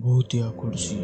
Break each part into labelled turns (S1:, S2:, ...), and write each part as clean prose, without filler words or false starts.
S1: भूतिया कुर्सी।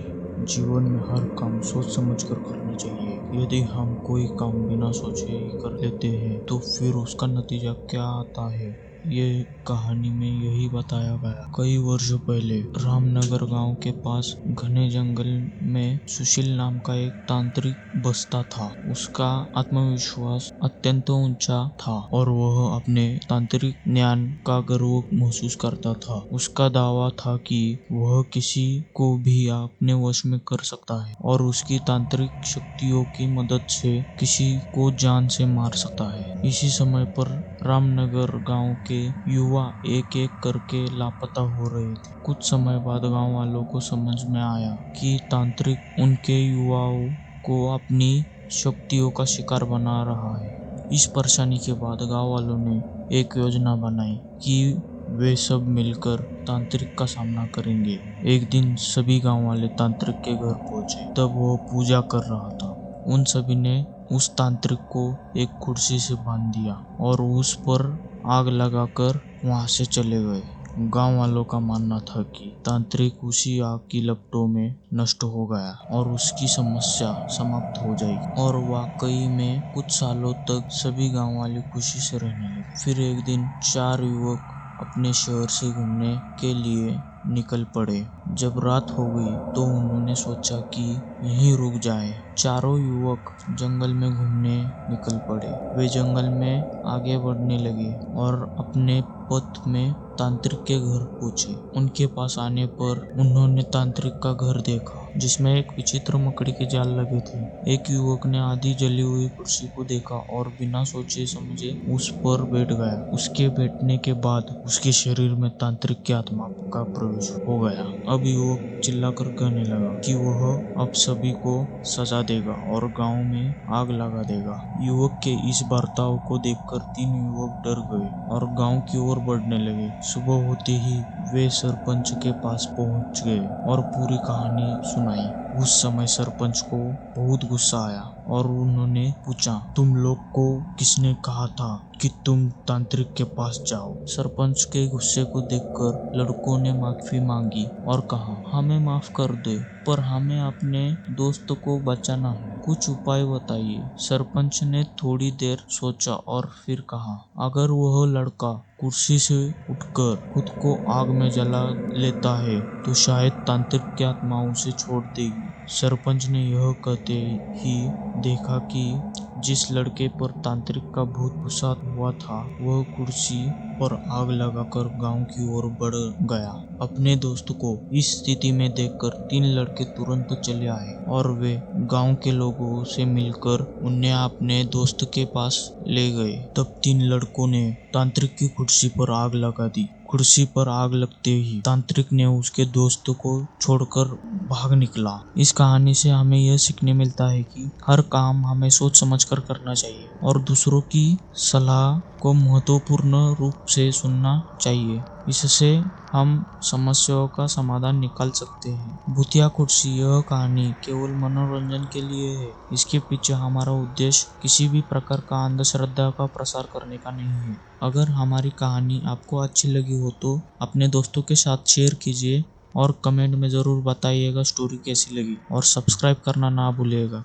S1: जीवन में हर काम सोच समझ कर करना चाहिए। यदि हम कोई काम बिना सोचे ही कर लेते हैं तो फिर उसका नतीजा क्या आता है, ये कहानी में यही बताया गया। कई वर्षों पहले रामनगर गांव के पास घने जंगल में सुशील नाम का एक तांत्रिक बसता था। उसका आत्मविश्वास अत्यंत ऊंचा था और वह अपने तांत्रिक ज्ञान का गर्व महसूस करता था। उसका दावा था कि वह किसी को भी अपने वश में कर सकता है और उसकी तांत्रिक शक्तियों की मदद से किसी को जान से मार सकता है। इसी समय पर रामनगर गांव के युवा एक एक करके लापता हो रहे थे। कुछ समय बाद गांव वालों को समझ में आया कि तांत्रिक उनके युवाओं को अपनी शक्तियों का शिकार बना रहा है। इस परेशानी के बाद गांव वालों ने एक योजना बनाई कि वे सब मिलकर तांत्रिक का सामना करेंगे। एक दिन सभी गांव वाले तांत्रिक के घर पहुंचे। तब वो पूजा कर रहा था। उन सभी ने उस तांत्रिक को एक कुर्सी से बांध दिया और उस पर आग लगाकर वहां से चले गए। गांव वालों का मानना था कि तांत्रिक उसी आग की लपटों में नष्ट हो गया और उसकी समस्या समाप्त हो जाएगी। और वाकई में कुछ सालों तक सभी गांव वाले खुशी से रहने लगे। फिर एक दिन 4 युवक अपने शहर से घूमने के लिए निकल पड़े। जब रात हो गई तो उन्होंने सोचा कि यहीं रुक जाएं। चारों युवक जंगल में घूमने निकल पड़े। वे जंगल में आगे बढ़ने लगे और अपने पथ में तांत्रिक के घर पहुंचे। उनके पास आने पर उन्होंने तांत्रिक का घर देखा जिसमें एक विचित्र मकड़ी के जाल लगे थे। एक युवक ने आधी जली हुई कुर्सी को देखा और बिना सोचे समझे उस पर बैठ गया। उसके बैठने के बाद उसके शरीर में तांत्रिक की आत्मा का प्रवेश हो गया। अब युवक चिल्लाकर कहने लगा कि वह अब सभी को सजा देगा और गांव में आग लगा देगा। युवक के इस बर्ताव को देखकर 3 युवक डर गए और गांव की ओर बढ़ने लगे। सुबह होते ही वे सरपंच के पास पहुंच गए और पूरी कहानी सुनाई। उस समय सरपंच को बहुत गुस्सा आया और उन्होंने पूछा, तुम लोग को किसने कहा था कि तुम तांत्रिक के पास जाओ? सरपंच के गुस्से को देखकर लड़कों ने माफी मांगी और कहा, हमें माफ कर दे, पर हमें अपने दोस्त को बचाना है। कुछ उपाय बताइए। सरपंच ने थोड़ी देर सोचा और फिर कहा, अगर वह लड़का कुर्सी से उठकर खुद को आग में जला लेता है तो शायद तांत्रिक की आत्मा उसे छोड़ देगी। सरपंच ने यह कहते ही देखा कि जिस लड़के पर तांत्रिक का भूत गुस्सा हुआ था वह कुर्सी पर आग लगाकर गांव की ओर बढ़ गया। अपने दोस्त को इस स्थिति में देखकर 3 लड़के तुरंत चले आए और वे गांव के लोगों से मिलकर उन्हें अपने दोस्त के पास ले गए। तब 3 लड़कों ने तांत्रिक की कुर्सी पर आग लगा दी। कुर्सी पर आग लगते ही तांत्रिक ने उसके दोस्त को छोड़कर भाग निकला। इस कहानी से हमें यह सीखने मिलता है कि हर काम हमें सोच समझकर करना चाहिए और दूसरों की सलाह को महत्वपूर्ण रूप से सुनना चाहिए। इससे हम समस्याओं का समाधान निकाल सकते हैं। भूतिया कुर्सी यह कहानी केवल मनोरंजन के लिए है। इसके पीछे हमारा उद्देश्य किसी भी प्रकार का अंधश्रद्धा का प्रसार करने का नहीं है। अगर हमारी कहानी आपको अच्छी लगी हो तो अपने दोस्तों के साथ शेयर कीजिए और कमेंट में ज़रूर बताइएगा स्टोरी कैसी लगी और सब्सक्राइब करना ना भूलिएगा।